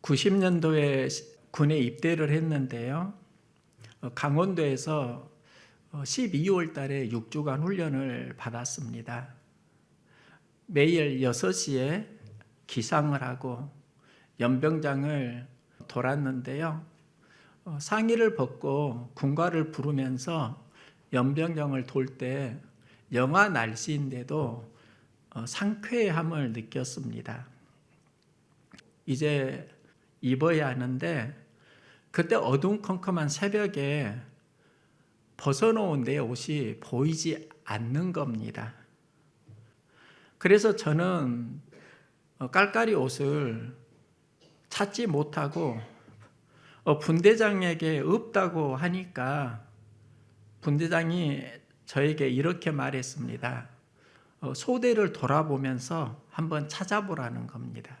90년도에 군에 입대를 했는데요. 강원도에서 12월 달에 6주간 훈련을 받았습니다. 매일 6시에 기상을 하고 연병장을 돌았는데요. 상의를 벗고 군가를 부르면서 연병장을 돌 때 영하 날씨인데도 상쾌함을 느꼈습니다. 이제 입어야 하는데 그때 어둠컴컴한 새벽에 벗어놓은 내 옷이 보이지 않는 겁니다. 그래서 저는 깔깔이 옷을 찾지 못하고 분대장에게 없다고 하니까 분대장이 저에게 이렇게 말했습니다. 소대를 돌아보면서 한번 찾아보라는 겁니다.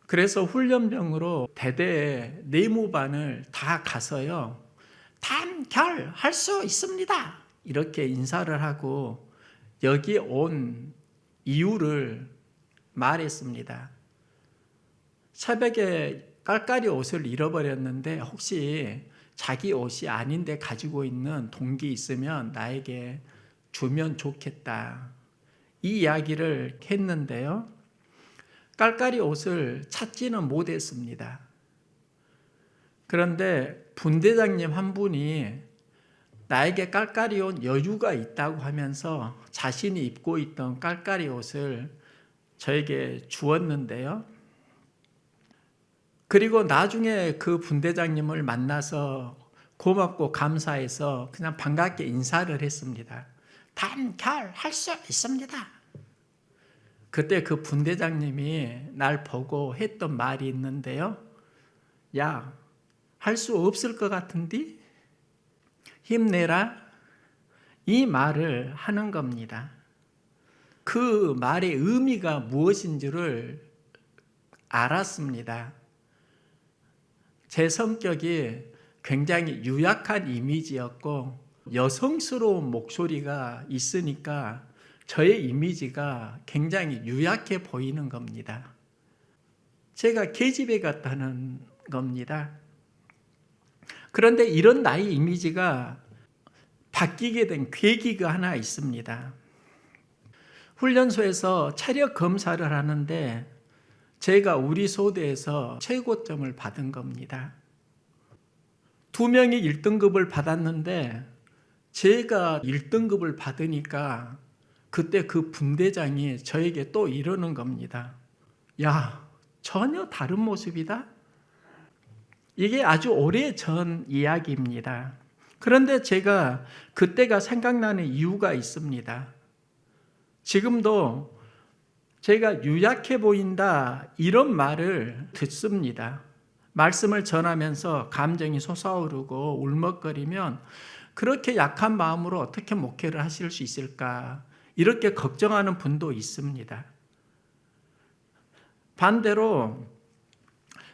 그래서 훈련병으로 대대에 내무반을 다 가서요. 단결할 수 있습니다. 이렇게 인사를 하고 여기 온 이유를 말했습니다. 새벽에 깔깔이 옷을 잃어버렸는데 혹시 자기 옷이 아닌데 가지고 있는 동기 있으면 나에게 주면 좋겠다. 이 이야기를 했는데요. 깔깔이 옷을 찾지는 못했습니다. 그런데 분대장님 한 분이 나에게 깔깔이 옷 여유가 있다고 하면서 자신이 입고 있던 깔깔이 옷을 저에게 주었는데요. 그리고 나중에 그 분대장님을 만나서 고맙고 감사해서 그냥 반갑게 인사를 했습니다. 단결할 수 있습니다. 그때 그 분대장님이 날 보고 했던 말이 있는데요. 야, 할 수 없을 것 같은데? 힘내라. 이 말을 하는 겁니다. 그 말의 의미가 무엇인지를 알았습니다. 제 성격이 굉장히 유약한 이미지였고 여성스러운 목소리가 있으니까 저의 이미지가 굉장히 유약해 보이는 겁니다. 제가 계집애 같다는 겁니다. 그런데 이런 나의 이미지가 바뀌게 된 계기가 하나 있습니다. 훈련소에서 체력 검사를 하는데 제가 우리 소대에서 최고점을 받은 겁니다. 2명이 1등급을 받았는데 제가 1등급을 받으니까 그때 그 분대장이 저에게 또 이러는 겁니다. 야, 전혀 다른 모습이다? 이게 아주 오래전 이야기입니다. 그런데 제가 그때가 생각나는 이유가 있습니다. 지금도 제가 유약해 보인다 이런 말을 듣습니다. 말씀을 전하면서 감정이 솟아오르고 울먹거리면 그렇게 약한 마음으로 어떻게 목회를 하실 수 있을까 이렇게 걱정하는 분도 있습니다. 반대로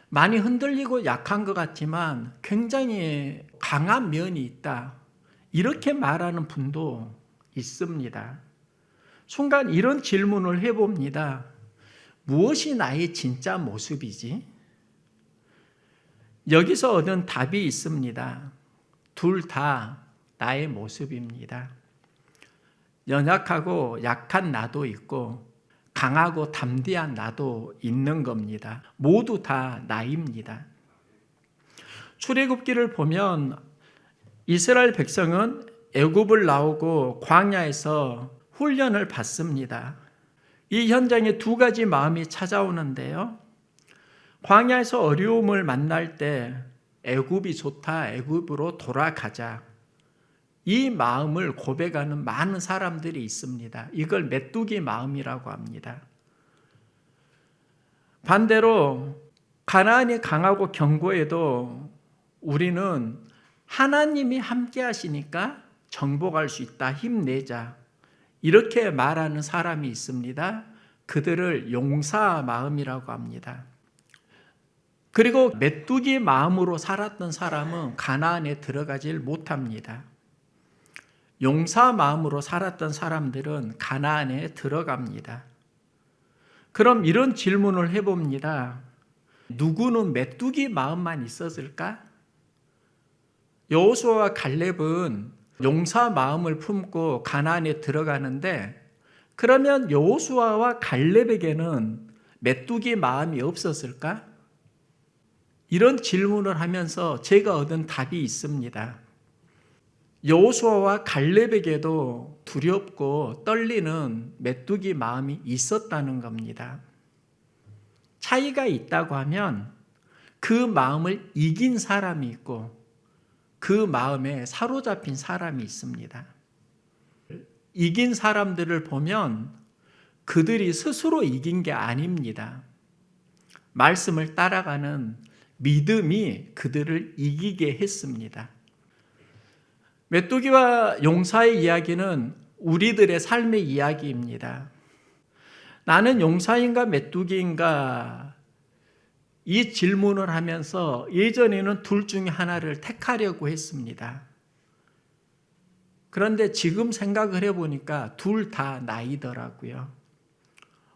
많이 흔들리고 약한 것 같지만 굉장히 강한 면이 있다 이렇게 말하는 분도 있습니다. 순간 이런 질문을 해봅니다. 무엇이 나의 진짜 모습이지? 여기서 얻은 답이 있습니다. 둘 다 나의 모습입니다. 연약하고 약한 나도 있고 강하고 담대한 나도 있는 겁니다. 모두 다 나입니다. 출애굽기를 보면 이스라엘 백성은 애굽을 나오고 광야에서 훈련을 받습니다. 이 현장에 2가지 마음이 찾아오는데요. 광야에서 어려움을 만날 때 애굽이 좋다, 애굽으로 돌아가자. 이 마음을 고백하는 많은 사람들이 있습니다. 이걸 메뚜기 마음이라고 합니다. 반대로 가나안이 강하고 견고해도 우리는 하나님이 함께 하시니까 정복할 수 있다, 힘내자. 이렇게 말하는 사람이 있습니다. 그들을 용사 마음이라고 합니다. 그리고 메뚜기 마음으로 살았던 사람은 가나안에 들어가질 못합니다. 용사 마음으로 살았던 사람들은 가나안에 들어갑니다. 그럼 이런 질문을 해봅니다. 누구는 메뚜기 마음만 있었을까? 여호수아와 갈렙은 용사 마음을 품고 가나안에 들어가는데, 그러면 여호수아와 갈렙에게는 메뚜기 마음이 없었을까? 이런 질문을 하면서 제가 얻은 답이 있습니다. 여호수아와 갈렙에게도 두렵고 떨리는 메뚜기 마음이 있었다는 겁니다. 차이가 있다고 하면 그 마음을 이긴 사람이 있고 그 마음에 사로잡힌 사람이 있습니다. 이긴 사람들을 보면 그들이 스스로 이긴 게 아닙니다. 말씀을 따라가는 믿음이 그들을 이기게 했습니다. 메뚜기와 용사의 이야기는 우리들의 삶의 이야기입니다. 나는 용사인가 메뚜기인가 이 질문을 하면서 예전에는 둘 중에 하나를 택하려고 했습니다. 그런데 지금 생각을 해보니까 둘 다 나이더라고요.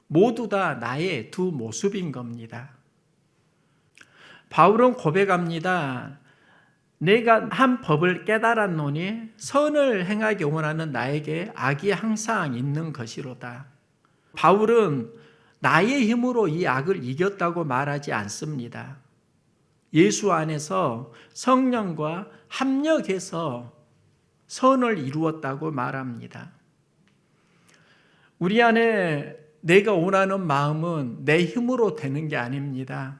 모두 다 나의 두 모습인 겁니다. 바울은 고백합니다. 내가 한 법을 깨달았노니 선을 행하기 원하는 나에게 악이 항상 있는 것이로다. 바울은 나의 힘으로 이 악을 이겼다고 말하지 않습니다. 예수 안에서 성령과 합력해서 선을 이루었다고 말합니다. 우리 안에 내가 원하는 마음은 내 힘으로 되는 게 아닙니다.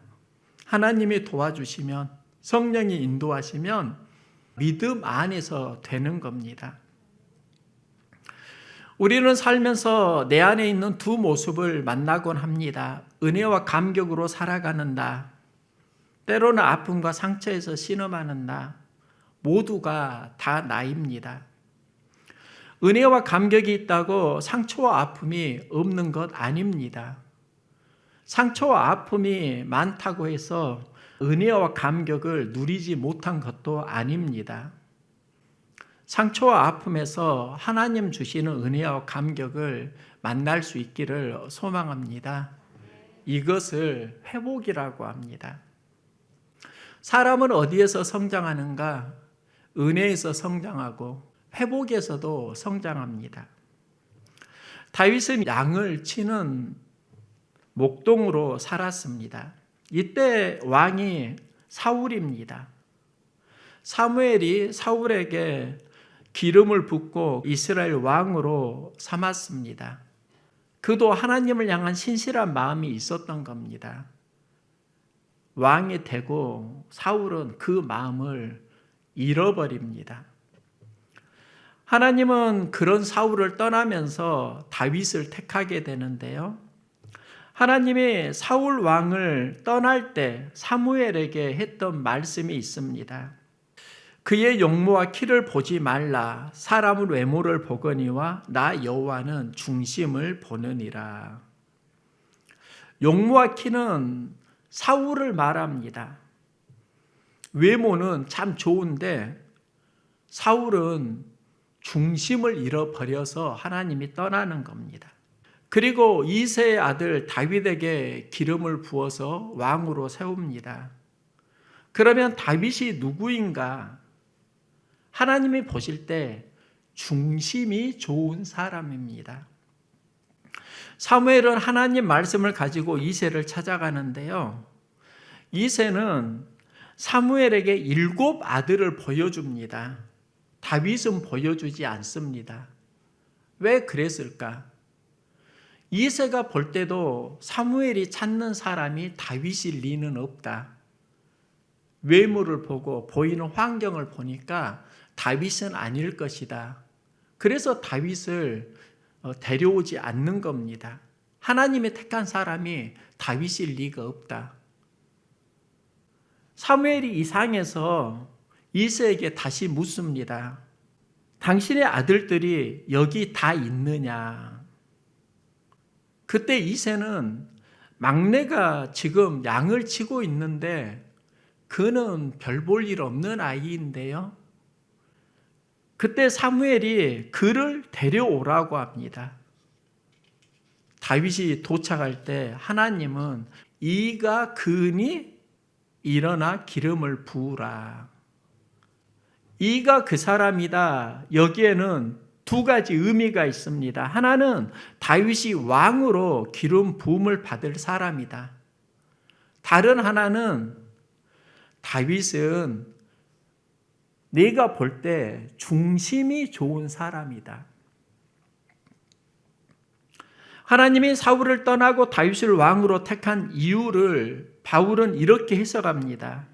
하나님이 도와주시면, 성령이 인도하시면 믿음 안에서 되는 겁니다. 우리는 살면서 내 안에 있는 두 모습을 만나곤 합니다. 은혜와 감격으로 살아가는 나, 때로는 아픔과 상처에서 신음하는 나, 모두가 다 나입니다. 은혜와 감격이 있다고 상처와 아픔이 없는 것 아닙니다. 상처와 아픔이 많다고 해서 은혜와 감격을 누리지 못한 것도 아닙니다. 상처와 아픔에서 하나님 주시는 은혜와 감격을 만날 수 있기를 소망합니다. 이것을 회복이라고 합니다. 사람은 어디에서 성장하는가? 은혜에서 성장하고 회복에서도 성장합니다. 다윗은 양을 치는 목동으로 살았습니다. 이때 왕이 사울입니다. 사무엘이 사울에게 기름을 붓고 이스라엘 왕으로 삼았습니다. 그도 하나님을 향한 신실한 마음이 있었던 겁니다. 왕이 되고 사울은 그 마음을 잃어버립니다. 하나님은 그런 사울을 떠나면서 다윗을 택하게 되는데요. 하나님이 사울 왕을 떠날 때 사무엘에게 했던 말씀이 있습니다. 그의 용모와 키를 보지 말라. 사람은 외모를 보거니와 나 여호와는 중심을 보느니라. 용모와 키는 사울을 말합니다. 외모는 참 좋은데 사울은 중심을 잃어버려서 하나님이 떠나는 겁니다. 그리고 이새의 아들 다윗에게 기름을 부어서 왕으로 세웁니다. 그러면 다윗이 누구인가? 하나님이 보실 때 중심이 좋은 사람입니다. 사무엘은 하나님 말씀을 가지고 이새를 찾아가는데요. 이새는 사무엘에게 7 아들을 보여줍니다. 다윗은 보여주지 않습니다. 왜 그랬을까? 이새가 볼 때도 사무엘이 찾는 사람이 다윗일 리는 없다. 외모를 보고 보이는 환경을 보니까 다윗은 아닐 것이다. 그래서 다윗을 데려오지 않는 겁니다. 하나님이 택한 사람이 다윗일 리가 없다. 사무엘이 이상해서 이새에게 다시 묻습니다. 당신의 아들들이 여기 다 있느냐? 그때 이새는 막내가 지금 양을 치고 있는데 그는 별 볼 일 없는 아이인데요. 그때 사무엘이 그를 데려오라고 합니다. 다윗이 도착할 때 하나님은 이가 그니 일어나 기름을 부으라. 이가 그 사람이다. 여기에는 두 가지 의미가 있습니다. 하나는 다윗이 왕으로 기름 부음을 받을 사람이다. 다른 하나는 다윗은 내가 볼 때 중심이 좋은 사람이다. 하나님이 사울을 떠나고 다윗을 왕으로 택한 이유를 바울은 이렇게 해석합니다.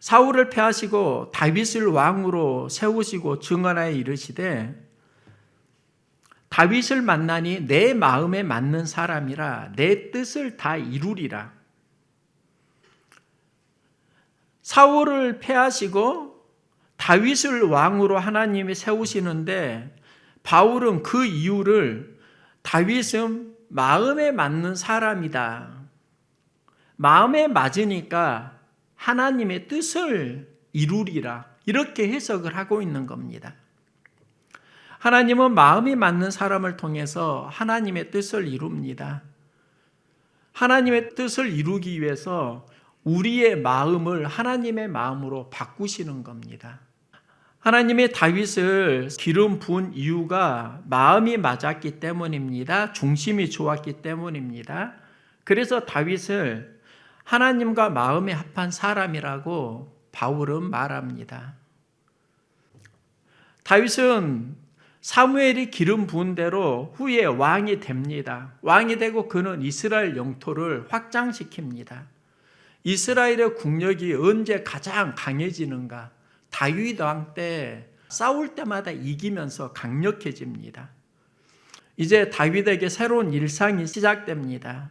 사울을 패하시고 다윗을 왕으로 세우시고 증언하여 이르시되 다윗을 만나니 내 마음에 맞는 사람이라 내 뜻을 다 이루리라. 사울을 패하시고 다윗을 왕으로 하나님이 세우시는데 바울은 그 이유를 다윗은 마음에 맞는 사람이다. 마음에 맞으니까 하나님의 뜻을 이루리라. 이렇게 해석을 하고 있는 겁니다. 하나님은 마음이 맞는 사람을 통해서 하나님의 뜻을 이룹니다. 하나님의 뜻을 이루기 위해서 우리의 마음을 하나님의 마음으로 바꾸시는 겁니다. 하나님이 다윗을 기름 부은 이유가 마음이 맞았기 때문입니다. 중심이 좋았기 때문입니다. 그래서 다윗을 하나님과 마음에 합한 사람이라고 바울은 말합니다. 다윗은 사무엘이 기름 부은 대로 후에 왕이 됩니다. 왕이 되고 그는 이스라엘 영토를 확장시킵니다. 이스라엘의 국력이 언제 가장 강해지는가? 다윗 왕 때 싸울 때마다 이기면서 강력해집니다. 이제 다윗에게 새로운 일상이 시작됩니다.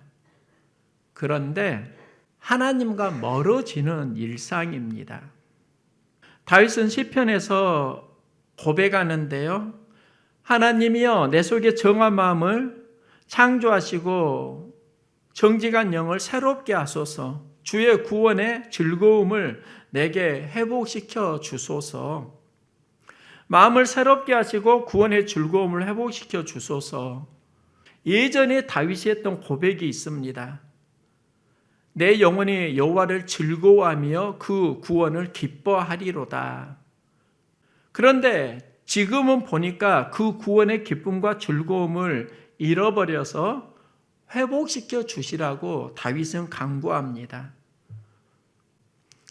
그런데 하나님과 멀어지는 일상입니다. 다윗은 시편에서 고백하는데요. 하나님이여 내 속에 정한 마음을 창조하시고 정직한 영을 새롭게 하소서. 주의 구원의 즐거움을 내게 회복시켜 주소서. 마음을 새롭게 하시고 구원의 즐거움을 회복시켜 주소서. 예전에 다윗이 했던 고백이 있습니다. 내 영혼이 여호와를 즐거워하며 그 구원을 기뻐하리로다. 그런데 지금은 보니까 그 구원의 기쁨과 즐거움을 잃어버려서 회복시켜 주시라고 다윗은 간구합니다.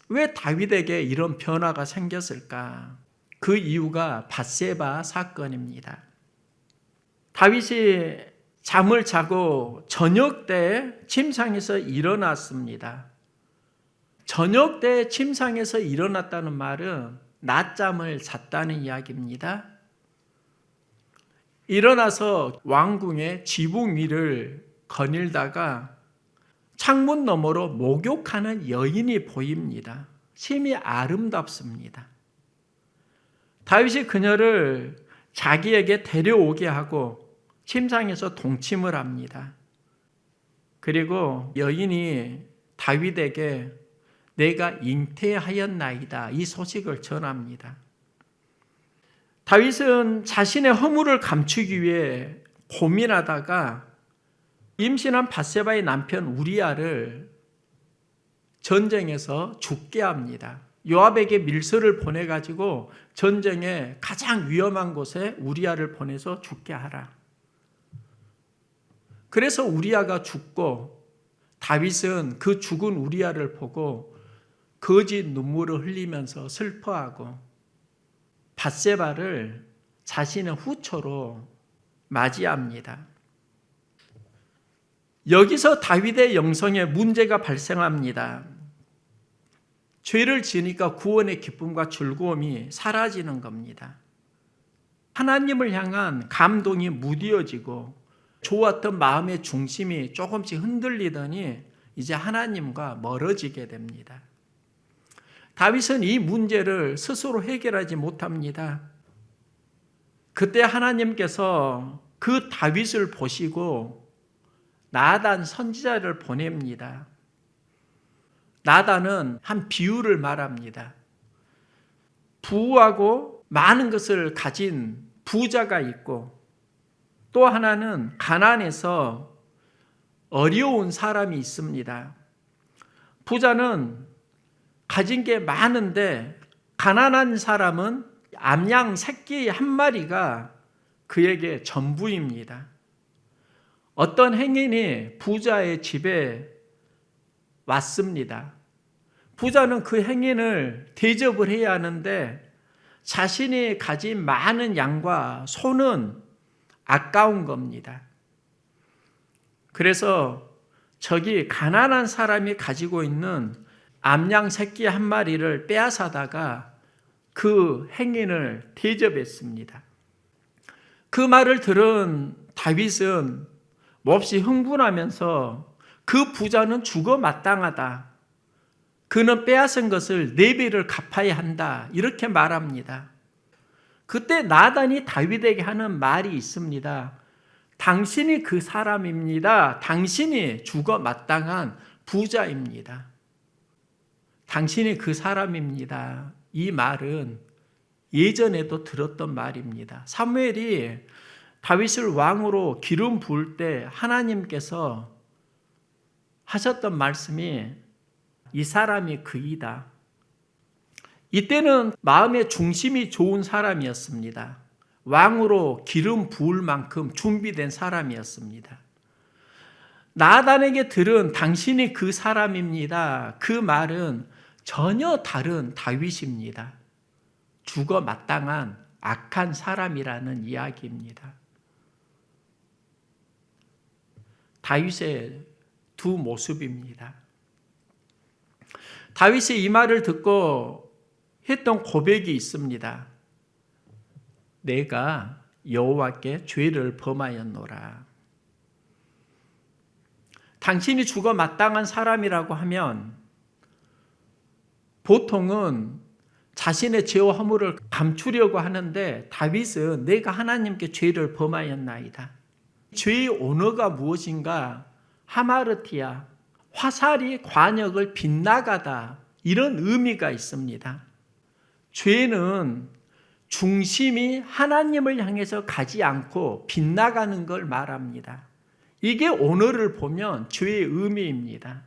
왜 다윗에게 이런 변화가 생겼을까? 그 이유가 밧세바 사건입니다. 다윗이 잠을 자고 저녁 때 침상에서 일어났습니다. 저녁 때 침상에서 일어났다는 말은 낮잠을 잤다는 이야기입니다. 일어나서 왕궁의 지붕 위를 거닐다가 창문 너머로 목욕하는 여인이 보입니다. 심히 아름답습니다. 다윗이 그녀를 자기에게 데려오게 하고 침상에서 동침을 합니다. 그리고 여인이 다윗에게 내가 잉태하였나이다 이 소식을 전합니다. 다윗은 자신의 허물을 감추기 위해 고민하다가 임신한 밧세바의 남편 우리아를 전쟁에서 죽게 합니다. 요압에게 밀서를 보내가지고 전쟁에 가장 위험한 곳에 우리아를 보내서 죽게 하라. 그래서 우리아가 죽고 다윗은 그 죽은 우리아를 보고 거짓 눈물을 흘리면서 슬퍼하고 밧세바를 자신의 후처로 맞이합니다. 여기서 다윗의 영성에 문제가 발생합니다. 죄를 지으니까 구원의 기쁨과 즐거움이 사라지는 겁니다. 하나님을 향한 감동이 무뎌지고 좋았던 마음의 중심이 조금씩 흔들리더니 이제 하나님과 멀어지게 됩니다. 다윗은 이 문제를 스스로 해결하지 못합니다. 그때 하나님께서 그 다윗을 보시고 나단 선지자를 보냅니다. 나단은 한 비유를 말합니다. 부하고 많은 것을 가진 부자가 있고 또 하나는 가난해서 어려운 사람이 있습니다. 부자는 가진 게 많은데 가난한 사람은 암양 새끼 한 마리가 그에게 전부입니다. 어떤 행인이 부자의 집에 왔습니다. 부자는 그 행인을 대접을 해야 하는데 자신이 가진 많은 양과 소는 아까운 겁니다. 그래서 저기 가난한 사람이 가지고 있는 암양 새끼 한 마리를 빼앗아다가 그 행인을 대접했습니다. 그 말을 들은 다윗은 몹시 흥분하면서 그 부자는 죽어 마땅하다. 그는 빼앗은 것을 4배를 갚아야 한다. 이렇게 말합니다. 그때 나단이 다윗에게 하는 말이 있습니다. 당신이 그 사람입니다. 당신이 죽어 마땅한 부자입니다. 당신이 그 사람입니다. 이 말은 예전에도 들었던 말입니다. 사무엘이 다윗을 왕으로 기름 부을 때 하나님께서 하셨던 말씀이 이 사람이 그이다. 이때는 마음의 중심이 좋은 사람이었습니다. 왕으로 기름 부을 만큼 준비된 사람이었습니다. 나단에게 들은 당신이 그 사람입니다. 그 말은 전혀 다른 다윗입니다. 죽어 마땅한 악한 사람이라는 이야기입니다. 다윗의 두 모습입니다. 다윗이 이 말을 듣고 했던 고백이 있습니다. 내가 여호와께 죄를 범하였노라. 당신이 죽어 마땅한 사람이라고 하면 보통은 자신의 죄와 허물을 감추려고 하는데 다윗은 내가 하나님께 죄를 범하였나이다. 죄의 언어가 무엇인가? 하마르티아, 화살이 관역을 빗나가다, 이런 의미가 있습니다. 죄는 중심이 하나님을 향해서 가지 않고 빗나가는 걸 말합니다. 이게 언어를 보면 죄의 의미입니다.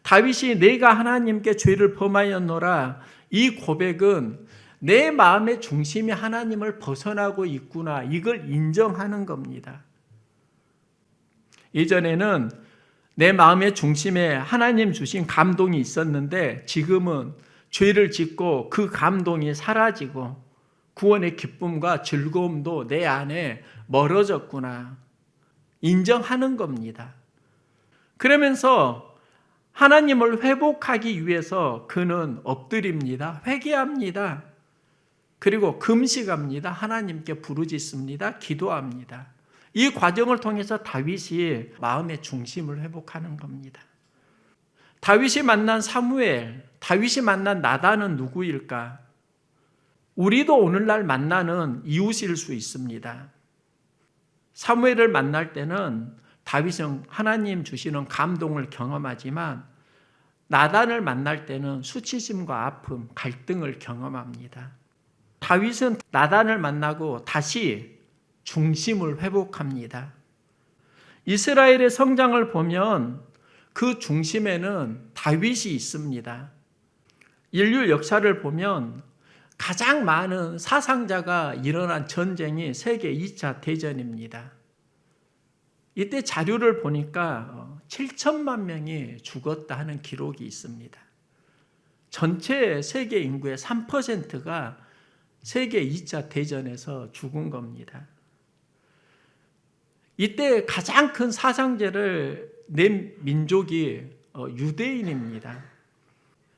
다윗이 내가 하나님께 죄를 범하였노라, 이 고백은 내 마음의 중심이 하나님을 벗어나고 있구나, 이걸 인정하는 겁니다. 예전에는 내 마음의 중심에 하나님 주신 감동이 있었는데 지금은 죄를 짓고 그 감동이 사라지고 구원의 기쁨과 즐거움도 내 안에 멀어졌구나, 인정하는 겁니다. 그러면서 하나님을 회복하기 위해서 그는 엎드립니다. 회개합니다. 그리고 금식합니다. 하나님께 부르짖습니다. 기도합니다. 이 과정을 통해서 다윗이 마음의 중심을 회복하는 겁니다. 다윗이 만난 사무엘, 다윗이 만난 나단은 누구일까? 우리도 오늘날 만나는 이웃일 수 있습니다. 사무엘을 만날 때는 다윗은 하나님 주시는 감동을 경험하지만 나단을 만날 때는 수치심과 아픔, 갈등을 경험합니다. 다윗은 나단을 만나고 다시 중심을 회복합니다. 이스라엘의 성장을 보면 그 중심에는 다윗이 있습니다. 인류 역사를 보면 가장 많은 사상자가 일어난 전쟁이 세계 2차 대전입니다. 이때 자료를 보니까 7천만 명이 죽었다 하는 기록이 있습니다. 전체 세계 인구의 3%가 세계 2차 대전에서 죽은 겁니다. 이때 가장 큰 사상자를 낸 민족이 유대인입니다.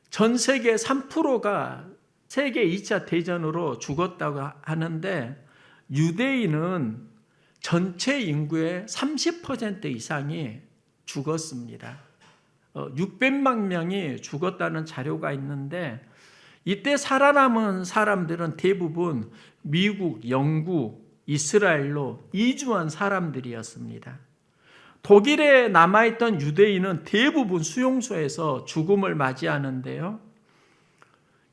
전 세계 3%가 세계 2차 대전으로 죽었다고 하는데 유대인은 전체 인구의 30% 이상이 죽었습니다. 600만 명이 죽었다는 자료가 있는데 이때 살아남은 사람들은 대부분 미국, 영국, 이스라엘로 이주한 사람들이었습니다. 독일에 남아있던 유대인은 대부분 수용소에서 죽음을 맞이하는데요.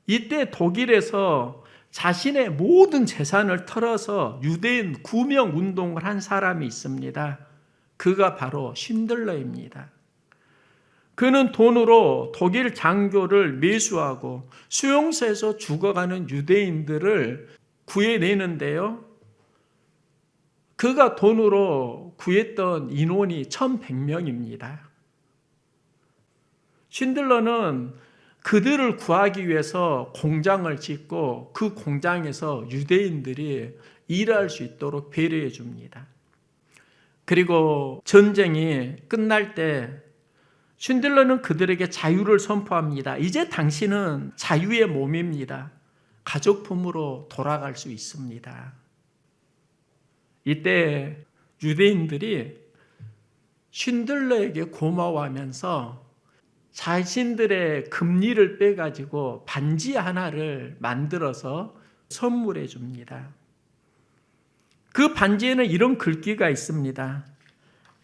이때 독일에서 자신의 모든 재산을 털어서 유대인 구명 운동을 한 사람이 있습니다. 그가 바로 쉰들러입니다. 그는 돈으로 독일 장교를 매수하고 수용소에서 죽어가는 유대인들을 구해내는데요. 그가 돈으로 구했던 인원이 1100명입니다. 쉰들러는 그들을 구하기 위해서 공장을 짓고 그 공장에서 유대인들이 일할 수 있도록 배려해 줍니다. 그리고 전쟁이 끝날 때 쉰들러는 그들에게 자유를 선포합니다. 이제 당신은 자유의 몸입니다. 가족품으로 돌아갈 수 있습니다. 이때 유대인들이 쉰들러에게 고마워하면서 자신들의 금리를 빼가지고 반지 하나를 만들어서 선물해 줍니다. 그 반지에는 이런 글귀가 있습니다.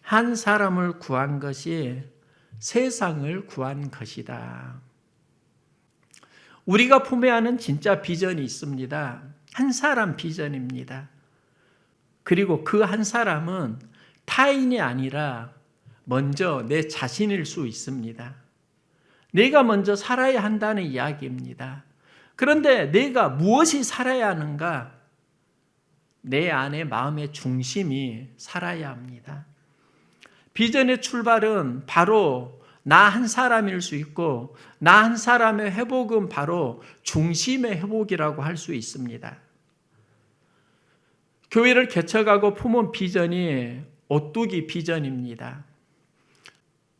한 사람을 구한 것이 세상을 구한 것이다. 우리가 품어야 하는 진짜 비전이 있습니다. 한 사람 비전입니다. 그리고 그 한 사람은 타인이 아니라 먼저 내 자신일 수 있습니다. 내가 먼저 살아야 한다는 이야기입니다. 그런데 내가 무엇이 살아야 하는가? 내 안에 마음의 중심이 살아야 합니다. 비전의 출발은 바로 나 한 사람일 수 있고 나 한 사람의 회복은 바로 중심의 회복이라고 할 수 있습니다. 교회를 개척하고 품은 비전이 오뚜기 비전입니다.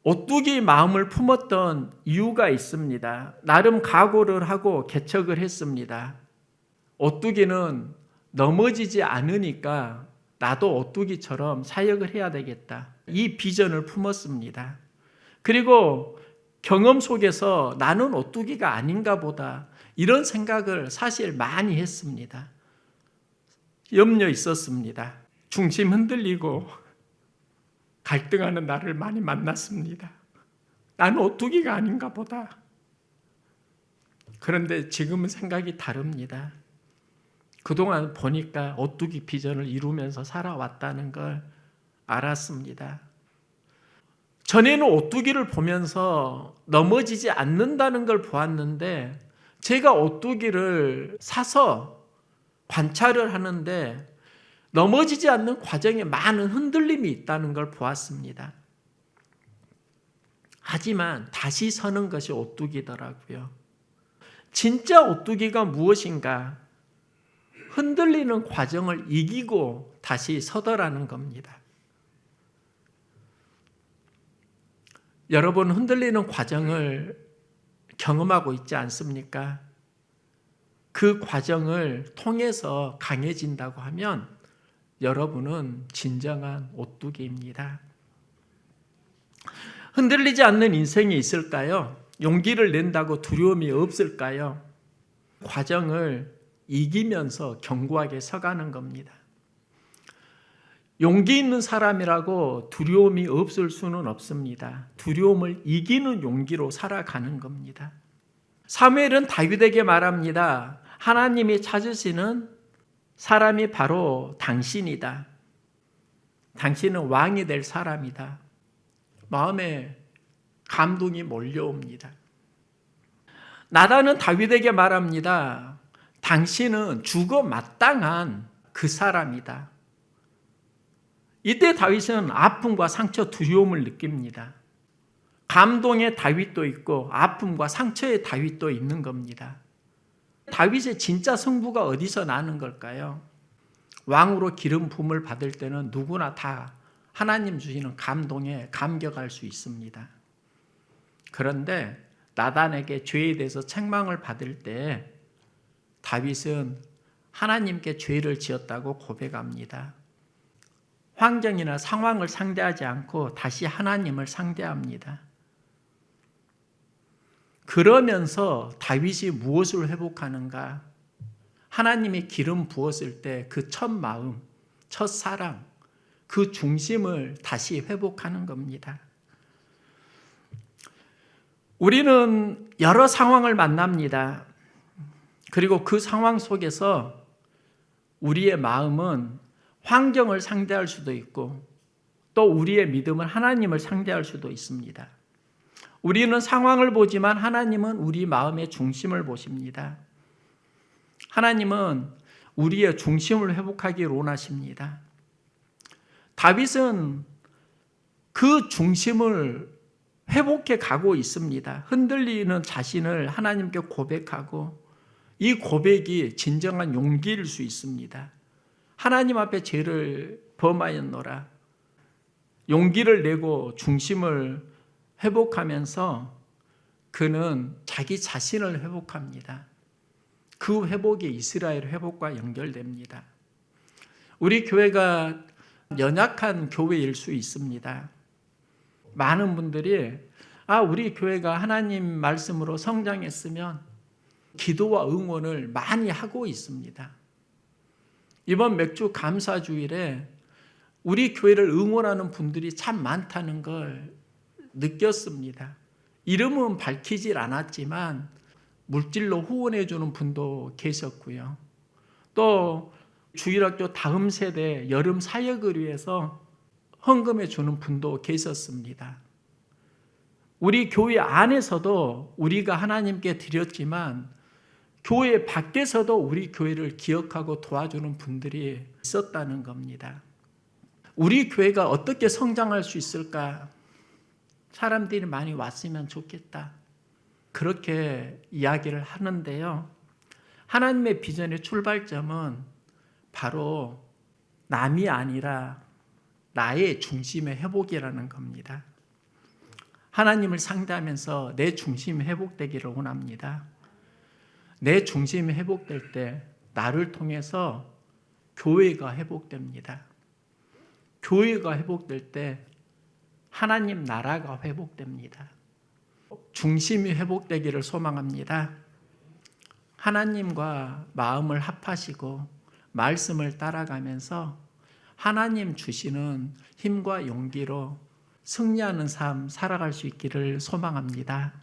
오뚜기 마음을 품었던 이유가 있습니다. 나름 각오를 하고 개척을 했습니다. 오뚜기는 넘어지지 않으니까 나도 오뚜기처럼 사역을 해야 되겠다. 이 비전을 품었습니다. 그리고 경험 속에서 나는 오뚜기가 아닌가 보다 이런 생각을 사실 많이 했습니다. 염려 있었습니다. 중심 흔들리고 갈등하는 나를 많이 만났습니다. 나는 오뚜기가 아닌가 보다. 그런데 지금은 생각이 다릅니다. 그동안 보니까 오뚜기 비전을 이루면서 살아왔다는 걸 알았습니다. 전에는 오뚜기를 보면서 넘어지지 않는다는 걸 보았는데 제가 오뚜기를 사서 관찰을 하는데 넘어지지 않는 과정에 많은 흔들림이 있다는 걸 보았습니다. 하지만 다시 서는 것이 오뚜기더라고요. 진짜 오뚜기가 무엇인가? 흔들리는 과정을 이기고 다시 서더라는 겁니다. 여러분 흔들리는 과정을 경험하고 있지 않습니까? 그 과정을 통해서 강해진다고 하면 여러분은 진정한 오뚜기입니다. 흔들리지 않는 인생이 있을까요? 용기를 낸다고 두려움이 없을까요? 과정을 이기면서 견고하게 서가는 겁니다. 용기 있는 사람이라고 두려움이 없을 수는 없습니다. 두려움을 이기는 용기로 살아가는 겁니다. 사무엘은 다윗에게 말합니다. 하나님이 찾으시는 사람이 바로 당신이다. 당신은 왕이 될 사람이다. 마음에 감동이 몰려옵니다. 나단은 다윗에게 말합니다. 당신은 죽어 마땅한 그 사람이다. 이때 다윗은 아픔과 상처, 두려움을 느낍니다. 감동의 다윗도 있고 아픔과 상처의 다윗도 있는 겁니다. 다윗의 진짜 승부가 어디서 나는 걸까요? 왕으로 기름 부음을 받을 때는 누구나 다 하나님 주시는 감동에 감격할 수 있습니다. 그런데 나단에게 죄에 대해서 책망을 받을 때 다윗은 하나님께 죄를 지었다고 고백합니다. 환경이나 상황을 상대하지 않고 다시 하나님을 상대합니다. 그러면서 다윗이 무엇을 회복하는가? 하나님이 기름 부었을 때 그 첫 마음, 첫 사랑, 그 중심을 다시 회복하는 겁니다. 우리는 여러 상황을 만납니다. 그리고 그 상황 속에서 우리의 마음은 환경을 상대할 수도 있고 또 우리의 믿음은 하나님을 상대할 수도 있습니다. 우리는 상황을 보지만 하나님은 우리 마음의 중심을 보십니다. 하나님은 우리의 중심을 회복하기를 원하십니다. 다윗은 그 중심을 회복해 가고 있습니다. 흔들리는 자신을 하나님께 고백하고 이 고백이 진정한 용기일 수 있습니다. 하나님 앞에 죄를 범하였노라. 용기를 내고 중심을 회복하면서 그는 자기 자신을 회복합니다. 그 회복이 이스라엘 회복과 연결됩니다. 우리 교회가 연약한 교회일 수 있습니다. 많은 분들이 우리 교회가 하나님 말씀으로 성장했으면 기도와 응원을 많이 하고 있습니다. 이번 맥주 감사주일에 우리 교회를 응원하는 분들이 참 많다는 걸 느꼈습니다. 이름은 밝히질 않았지만 물질로 후원해 주는 분도 계셨고요. 또 주일학교 다음 세대 여름 사역을 위해서 헌금해 주는 분도 계셨습니다. 우리 교회 안에서도 우리가 하나님께 드렸지만 교회 밖에서도 우리 교회를 기억하고 도와주는 분들이 있었다는 겁니다. 우리 교회가 어떻게 성장할 수 있을까? 사람들이 많이 왔으면 좋겠다. 그렇게 이야기를 하는데요. 하나님의 비전의 출발점은 바로 남이 아니라 나의 중심의 회복이라는 겁니다. 하나님을 상대하면서 내 중심이 회복되기를 원합니다. 내 중심이 회복될 때 나를 통해서 교회가 회복됩니다. 교회가 회복될 때 하나님 나라가 회복됩니다. 중심이 회복되기를 소망합니다. 하나님과 마음을 합하시고 말씀을 따라가면서 하나님 주시는 힘과 용기로 승리하는 삶 살아갈 수 있기를 소망합니다.